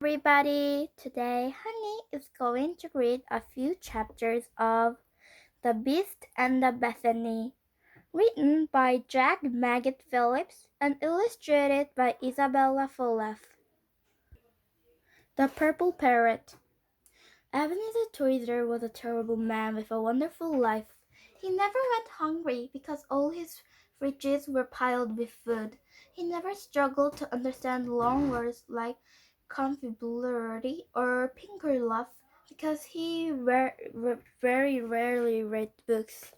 Everybody, today Honey is going to read a few chapters of The Beast and the Bethany, written by Jack Maggot Phillips and illustrated by Isabella Fullef. The Purple Parrot. Ebenezer Tweezer was a terrible man with a wonderful life. He never went hungry because all his fridges were piled with food. He never struggled to understand long words like confabulary or pinker love because he very rarely read books.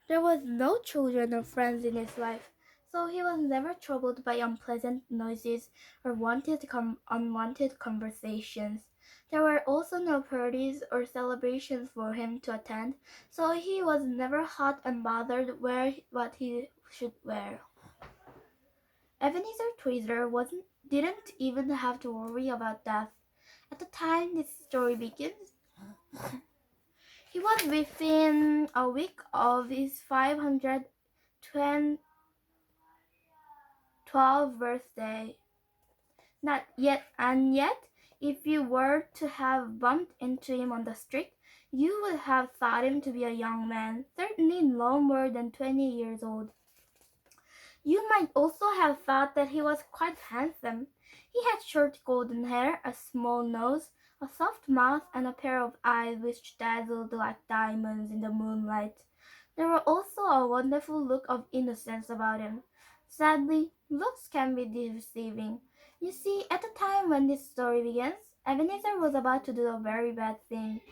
There was no children or friends in his life, so he was never troubled by unpleasant noises or unwanted conversations. There were also no parties or celebrations for him to attend, so he was never hot and bothered what he should wear. Ebenezer Tweezer didn't even have to worry about death. At the time this story begins, he was within a week of his 512th birthday. Not yet, and yet, if you were to have bumped into him on the street, you would have thought him to be a young man, certainly no more than 20 years old. You might also have thought that he was quite handsome. He had short golden hair, a small nose, a soft mouth, and a pair of eyes which dazzled like diamonds in the moonlight. There was also a wonderful look of innocence about him. Sadly, looks can be deceiving. You see, at the time when this story begins, Ebenezer was about to do a very bad thing.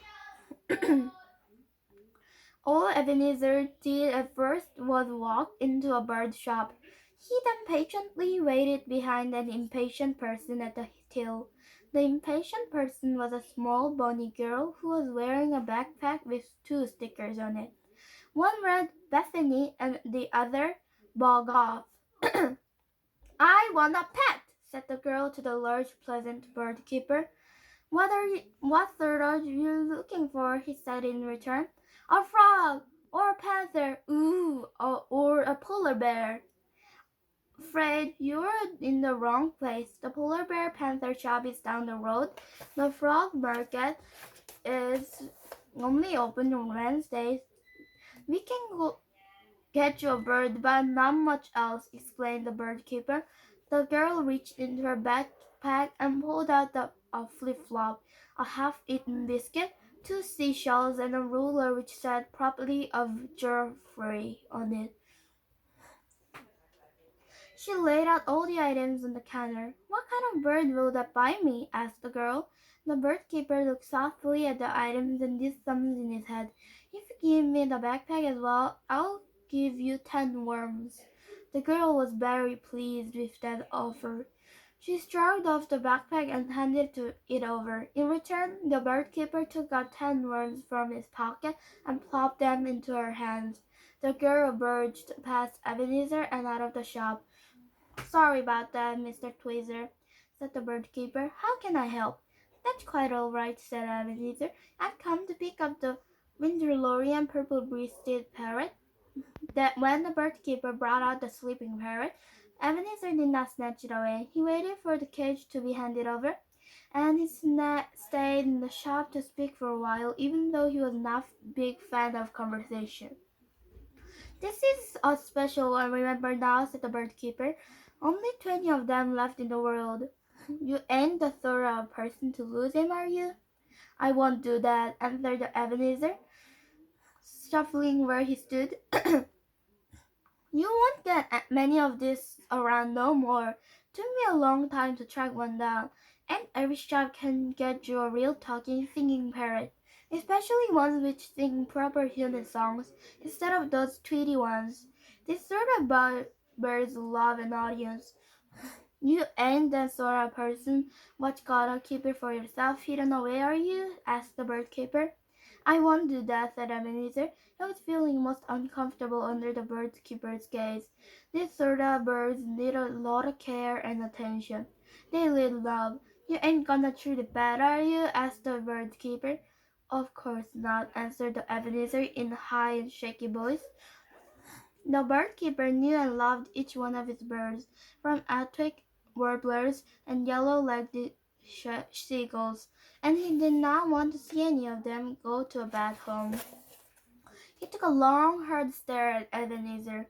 All Ebenezer did at first was walk into a bird shop. He then patiently waited behind an impatient person at the till. The impatient person was a small bony girl who was wearing a backpack with two stickers on it. One read Bethany and the other Bog Off. I want a pet, said the girl to the large pleasant bird keeper. What sort are you looking for? He said in return. A frog, or a panther, or a polar bear. Fred, you're in the wrong place. The polar bear panther shop is down the road. The frog market is only open on Wednesdays. We can go get you a bird, but not much else, explained the bird keeper. The girl reached into her backpack and pulled out a flip-flop, a half-eaten biscuit, two seashells, and a ruler which said property of Geoffrey on it. She laid out all the items on the counter. What kind of bird will that buy me? Asked the girl. The bird keeper looked thoughtfully at the items and did sums in his head. If you give me the backpack as well, I'll give you 10 worms. The girl was very pleased with that offer. She shrugged off the backpack and handed it over. In return, the bird keeper took out 10 worms from his pocket and plopped them into her hands. The girl burst past Ebenezer and out of the shop. Sorry about that, Mr. Tweezer, said the bird keeper. How can I help? That's quite all right, said Ebenezer. I've come to pick up the Winterlorian purple-breasted parrot. That when the bird keeper brought out the sleeping parrot, Ebenezer did not snatch it away. He waited for the cage to be handed over, and he stayed in the shop to speak for a while, even though he was not a big fan of conversation. This is a special one, remember now, said the bird keeper. Only 20 of them left in the world. You ain't the sort of person to lose him, are you? I won't do that, answered Ebenezer, shuffling where he stood. You won't get many of these around no more. Took me a long time to track one down, and every shop can get you a real talking singing parrot, especially ones which sing proper human songs instead of those tweety ones. This sort of birds love an audience. You ain't that sort of person what gotta keep it for yourself hidden away, are you? Asked the bird keeper. I won't do that, said Ebenezer. He was feeling most uncomfortable under the bird keeper's gaze. These sort of birds need a lot of care and attention. They need love. You ain't gonna treat it bad, are you? Asked the bird keeper. Of course not, answered the Ebenezer in a high and shaky voice. The bird keeper knew and loved each one of his birds, from Atwick warblers and yellow-legged seagulls, and he did not want to see any of them go to a bad home. He took a long, hard stare at Ebenezer.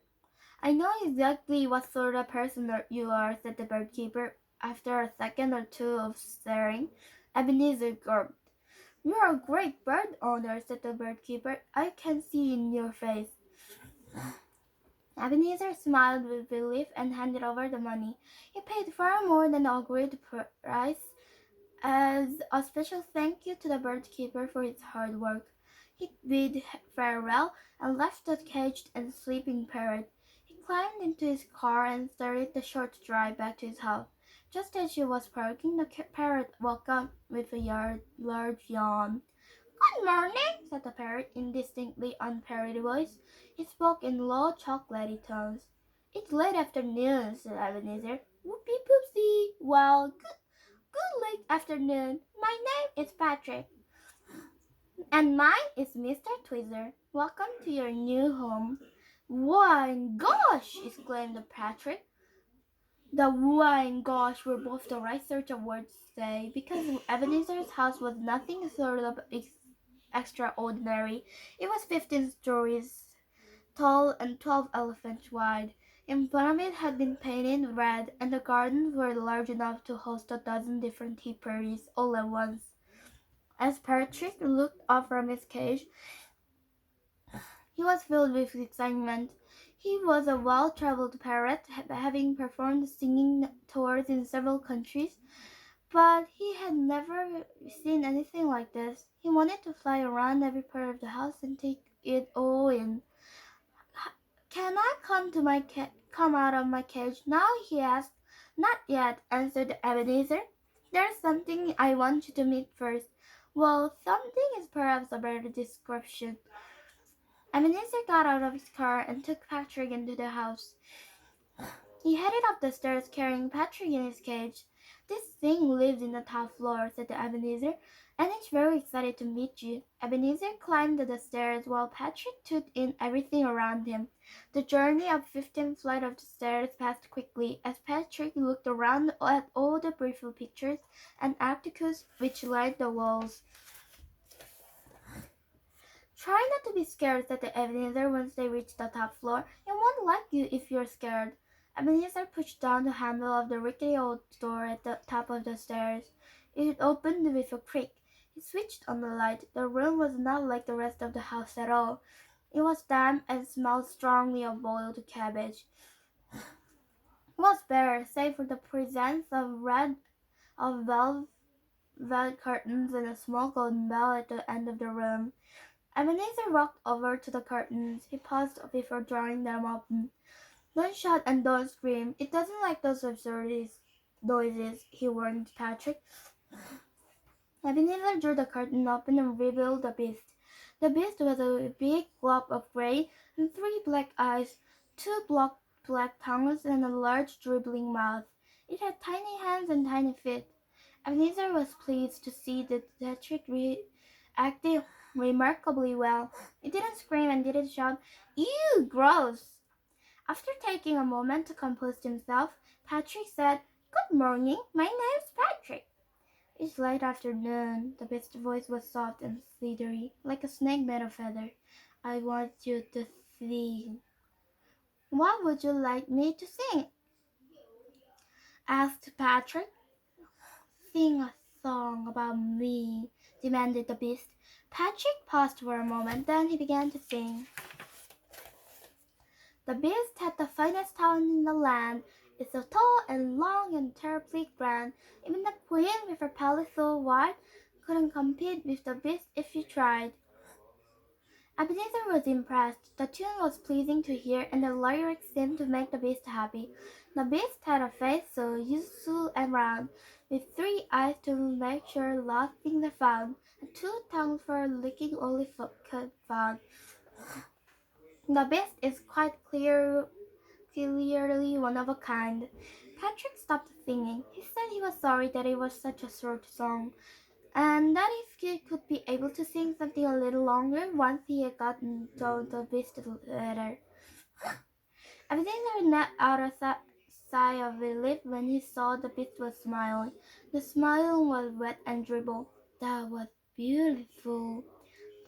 "I know exactly what sort of person you are," said the bird keeper. After a second or two of staring, Ebenezer gulped. "You're a great bird owner," said the bird keeper. "I can see in your face." Ebenezer smiled with relief and handed over the money. He paid far more than the agreed price as a special thank you to the bird keeper for his hard work. He bid farewell and left the caged and sleeping parrot. He climbed into his car and started the short drive back to his house. Just as she was parking, the parrot woke up with a large yawn. "Good morning," said the parrot in distinctly unparodied voice. He spoke in low, chocolatey tones. "It's late afternoon," said Ebenezer. "Whoopie poopsie. Well, good late afternoon. My name is Patrick." "And mine is Mr. Twizzler. Welcome to your new home." "Why, gosh!" exclaimed Patrick. The "why" and "gosh" were both the right sort of words to say, because Ebenezer's house was nothing sort of extraordinary. It was 15 stories tall and 12 elephants wide. In front of it had been painted red, and the gardens were large enough to host a dozen different tea parties all at once. As Patrick looked up from his cage, he was filled with excitement. He was a well-traveled parrot, having performed singing tours in several countries, but he had never seen anything like this. He wanted to fly around every part of the house and take it all in. "Can I come out of my cage now?" he asked. "Not yet," answered Ebenezer. "There's something I want you to meet first." "Well, something is perhaps a better description." Ebenezer got out of his car and took Patrick into the house. He headed up the stairs carrying Patrick in his cage. "This thing lives in the top floor," said Ebenezer, "and it's very excited to meet you." Ebenezer climbed the stairs while Patrick took in everything around him. The journey up 15 flights of stairs passed quickly as Patrick looked around at all the beautiful pictures and articles which lined the walls. "Try not to be scared," said Ebenezer once they reached the top floor. "It won't like you if you're scared." Ebenezer pushed down the handle of the rickety old door at the top of the stairs. It opened with a creak. He switched on the light. The room was not like the rest of the house at all. It was damp and smelled strongly of boiled cabbage. It was bare, save for the presence of velvet curtains and a small golden bell at the end of the room. Ebenezer walked over to the curtains. He paused before drawing them open. "Don't shout and don't scream. It doesn't like those absurd noises," he warned Patrick. Ebenezer drew the curtain open and revealed the beast. The beast was a big glob of gray and 3 black eyes, 2 black tongues, and a large dribbling mouth. It had tiny hands and tiny feet. Ebenezer was pleased to see that Patrick acted remarkably well. It didn't scream and didn't shout, "Ew, gross!" After taking a moment to compose himself, Patrick said, "Good morning, my name's Patrick." "It's late afternoon." The beast's voice was soft and slithery, like a snake made of feather. "I want you to sing." "What would you like me to sing?" asked Patrick. "Sing a song about me," demanded the beast. Patrick paused for a moment, then he began to sing. "The beast had the finest town in the land. It's so tall and long and terribly grand. Even the queen, with her palace so wide, couldn't compete with the beast if she tried." Ebenezer was impressed. The tune was pleasing to hear, and the lyrics seemed to make the beast happy. The beast had a face so useful and round, with 3 eyes to make sure lost things are found, and 2 tongues for licking only could found. The beast is quite clearly one of a kind. Patrick stopped singing. He said he was sorry that it was such a short song, and that if he could be able to sing something a little longer once he had gotten to the beast's letter. Ebenezer let out a sigh of relief when he saw the beast was smiling. The smile was wet and dribble. That was beautiful.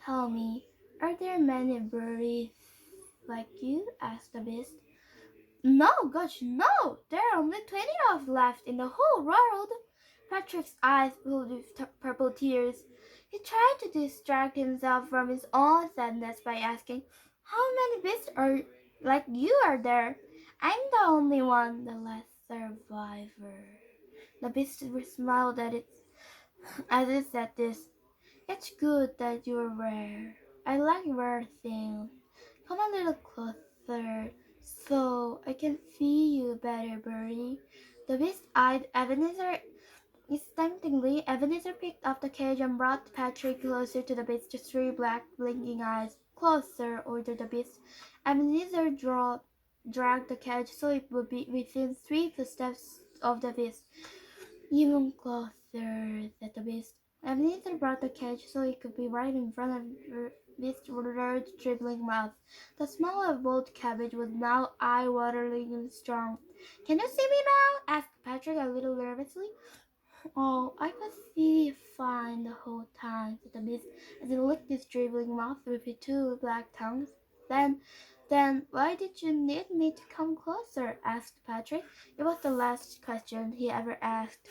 Tell me, are there many birdies like you? Asked the beast. No, gosh, no! There are only 20 of left in the whole world. Patrick's eyes filled with purple tears. He tried to distract himself from his own sadness by asking, how many beasts are like you are there? I'm the only one, the last survivor. The beast smiled at it as it said this. It's good that you're rare. I like rare things. Come a little closer so I can see you better, Birdie. The beast eyed Ebenezer instinctively. Ebenezer picked up the cage and brought Patrick closer to the beast's three black blinking eyes. Closer, ordered the beast. Ebenezer dragged the cage so it would be within 3 footsteps of the beast. Even closer, said the beast. Ebenezer brought the cage so it could be right in front of this large, dribbling mouth. The smell of boiled cabbage was now eye-wateringly strong. Can you see me now? Asked Patrick a little nervously. Oh, I could see fine the whole time, said the beast, as he licked his dribbling mouth with his two black tongues. Then, then, why did you need me to come closer? Asked Patrick. It was the last question he ever asked.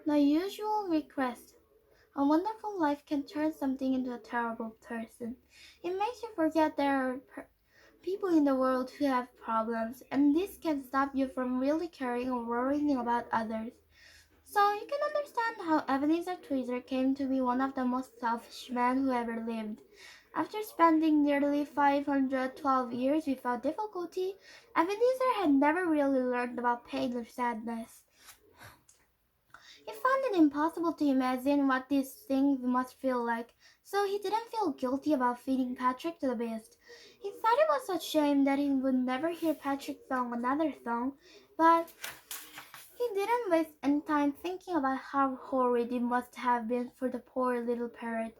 The usual request. A wonderful life can turn something into a terrible person. It makes you forget there are people in the world who have problems, and this can stop you from really caring or worrying about others. So you can understand how Ebenezer Tweezer came to be one of the most selfish men who ever lived. After spending nearly 512 years without difficulty, Ebenezer had never really learned about pain or sadness. He found it impossible to imagine what these things must feel like, so he didn't feel guilty about feeding Patrick to the beast. He thought it was a shame that he would never hear Patrick sing another song, but he didn't waste any time thinking about how horrid it must have been for the poor little parrot.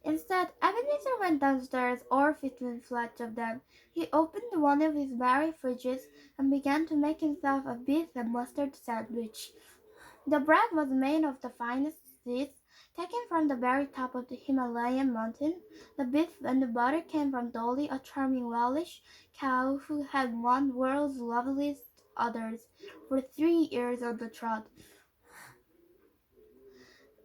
Instead, Ebenezer went downstairs, all 15 flats of them. He opened one of his merry fridges and began to make himself a beef and mustard sandwich. The bread was made of the finest seeds taken from the very top of the Himalayan mountain. The beef and the butter came from Dolly, a charming Welsh cow who had won world's loveliest udders for 3 years on the trot.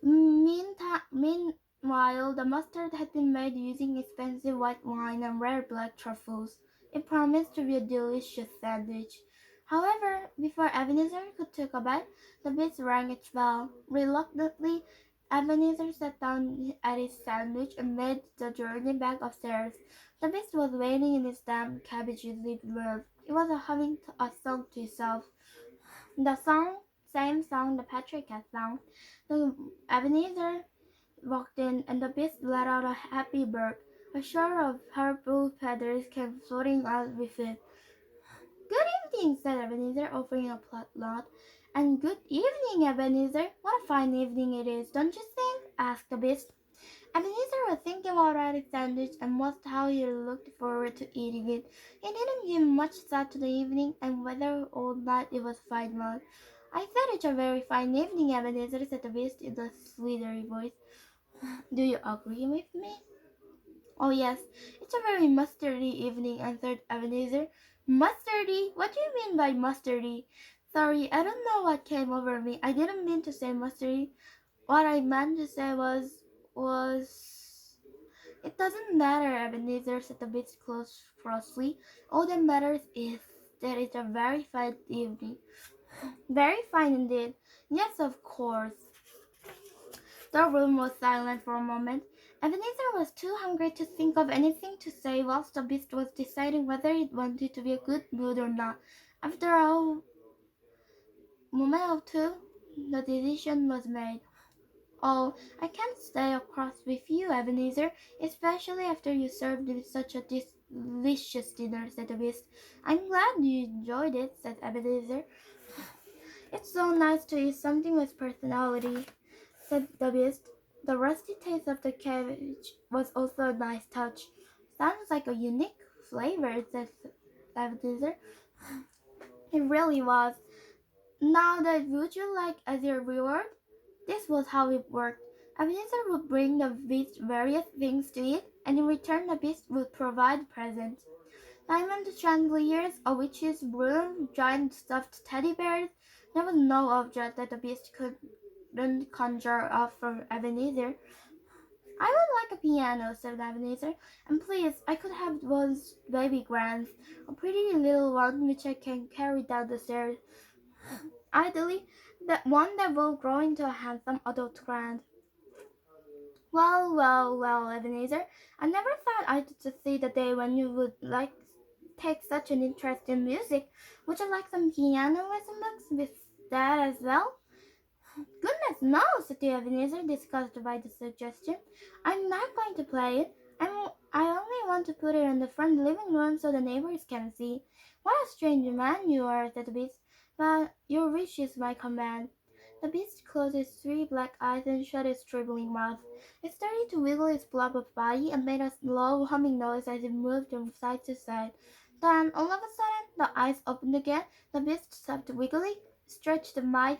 Meanwhile, the mustard had been made using expensive white wine and rare black truffles. It promised to be a delicious sandwich. However, before Ebenezer could take a bite, the beast rang its bell. Reluctantly, Ebenezer sat down at his sandwich and made the journey back upstairs. The beast was waiting in his damp cabbage-leaf room. It was humming a song to itself. The same song the Patrick had sung. The Ebenezer walked in, and the beast let out a happy bark. A shower of purple feathers came floating out with it. Good evening, said Ebenezer, offering a plump nod. And good evening, Ebenezer. What a fine evening it is, don't you think? Asked the beast. Ebenezer was thinking about his sandwich and watched how he looked forward to eating it. He didn't give much thought to the evening and whether or not it was fine one. I thought it's a very fine evening, Ebenezer, said the beast in a sweeter voice. Do you agree with me? Oh, yes, it's a very mustardy evening, answered Ebenezer. Mustardy? What do you mean by mustardy? Sorry, I don't know what came over me. I didn't mean to say mustardy. What I meant to say was... It doesn't matter, Ebenezer, said the beast crossly. All that matters is that it's a very fine evening. Very fine indeed. Yes, of course. The room was silent for a moment. Ebenezer was too hungry to think of anything to say whilst the beast was deciding whether it wanted to be a good mood or not. After a moment or two, the decision was made. Oh, I can't stay across with you, Ebenezer, especially after you served me such a delicious dinner, said the beast. I'm glad you enjoyed it, said Ebenezer. It's so nice to eat something with personality, said the beast. The rusty taste of the cabbage was also a nice touch. Sounds like a unique flavor, said Ebenezer. It really was. Now that would you like as your reward? This was how it worked. Ebenezer would bring the beast various things to eat, and in return the beast would provide presents. Diamond chandeliers, a witch's broom, giant stuffed teddy bears. There was no object that the beast couldn't conjure up from Ebenezer. I would like a piano, said Ebenezer, and please, I could have one's baby grands, a pretty little one which I can carry down the stairs. Ideally, that one that will grow into a handsome adult grand. Well, well, well, Ebenezer, I never thought I'd see the day when you would take such an interest in music. Would you like some piano lesson books with that as well? Goodness no, said the Ebenezer, disgusted by the suggestion. I'm not going to play it. I only want to put it in the front living room so the neighbors can see. What a strange man you are, said the beast, but your wish is my command. The beast closed its three black eyes and shut its dribbling mouth. It started to wiggle its blob of body and made a low humming noise as it moved from side to side. Then, all of a sudden, the eyes opened again, the beast stopped wiggling, stretched the mouth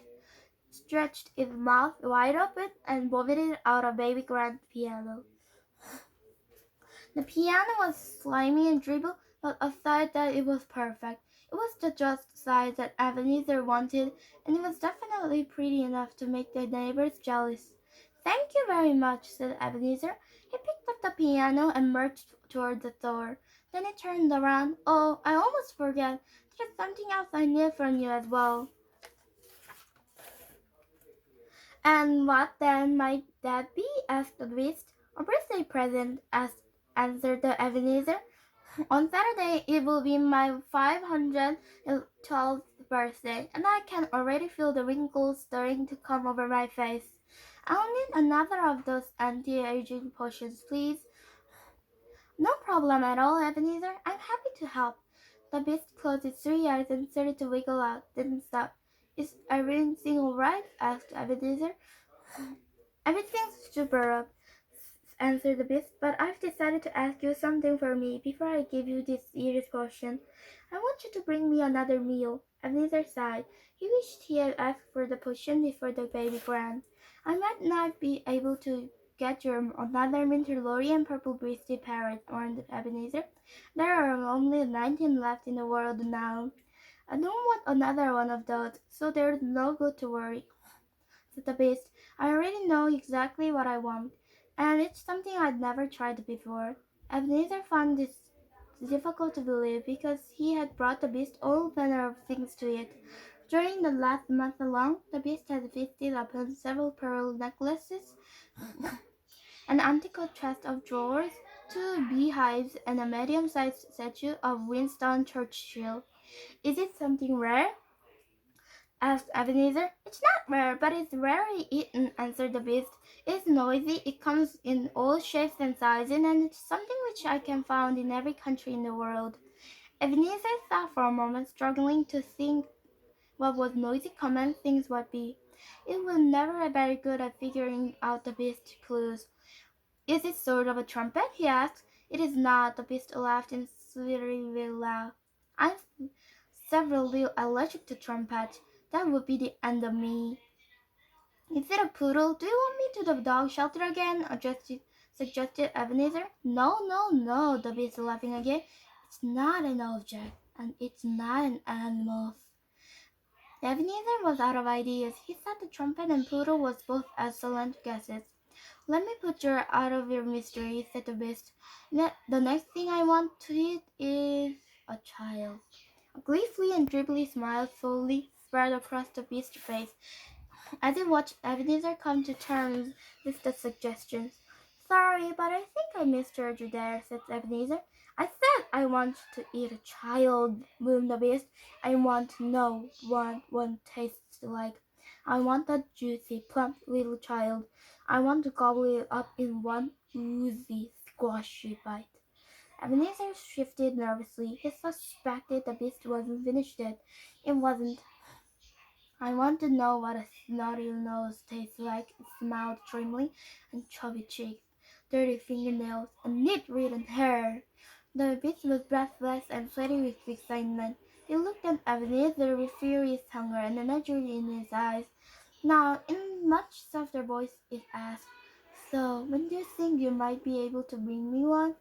stretched its mouth wide open and vomited out a baby grand piano. The piano was slimy and dribble, but aside that it was perfect. It was the just size that Ebenezer wanted, and it was definitely pretty enough to make the neighbors jealous. Thank you very much, said Ebenezer. He picked up the piano and marched toward the door. Then he turned around. Oh, I almost forget. There's something else I need from you as well. And what then might that be? Asked the beast. A birthday present, answered the Ebenezer. On Saturday it will be my 512th birthday, and I can already feel the wrinkles starting to come over my face. I'll need another of those anti-aging potions, please. No problem at all, Ebenezer. I'm happy to help. The beast closed its three eyes and started to wiggle out, then stop. Is everything all right? Asked Ebenezer. Everything's superb, answered the beast, but I've decided to ask you something for me before I give you this year's potion. I want you to bring me another meal. Ebenezer sighed. He wished he had asked for the potion before the baby grand. I might not be able to get you another Minterlorian purple-breasted parrot, warned Ebenezer. There are only 19 left in the world now. I don't want another one of those, so there's no good to worry, said the beast. I already know exactly what I want, and it's something I'd never tried before. Ebenezer found this difficult to believe because he had brought the beast all manner of things to eat. During the last month alone, the beast had feasted upon several pearl necklaces, an antique chest of drawers, two beehives, and a medium-sized statue of Winston Churchill. Is it something rare? Asked Ebenezer. It's not rare, but it's rarely eaten, answered the beast. It's noisy, it comes in all shapes and sizes, and it's something which I can find in every country in the world. Ebenezer thought for a moment, struggling to think what was noisy common things would be. It was never very good at figuring out the beast's clues. Is it sort of a trumpet? He asked. It is not, the beast laughed and sweetly loud. I'm severely allergic to trumpets. That would be the end of me. Is it a poodle? Do you want me to the dog shelter again? Suggested Ebenezer. No, no, no, the beast laughing again. It's not an object, and it's not an animal. Ebenezer was out of ideas. He thought the trumpet and poodle was both excellent guesses. Let me put you out of your misery, said the beast. The next thing I want to eat is a child. A gleefully and dribbly smile slowly spread across the beast's face as he watched Ebenezer come to terms with the suggestions. Sorry, but I think I misheard you there, said Ebenezer. I said I want to eat a child, boomed the beast. I want to know what one tastes like. I want a juicy, plump little child. I want to gobble it up in one oozy, squashy bite. Ebenezer shifted nervously. He suspected the beast wasn't finished yet. It wasn't. I want to know what a snotty nose tastes like, it smiled dreamily, and chubby cheeks, dirty fingernails, and neat ridden hair. The beast was breathless and sweaty with excitement. He looked at Ebenezer with furious hunger and energy in his eyes. Now, in a much softer voice, it asked, "So, when do you think you might be able to bring me one?"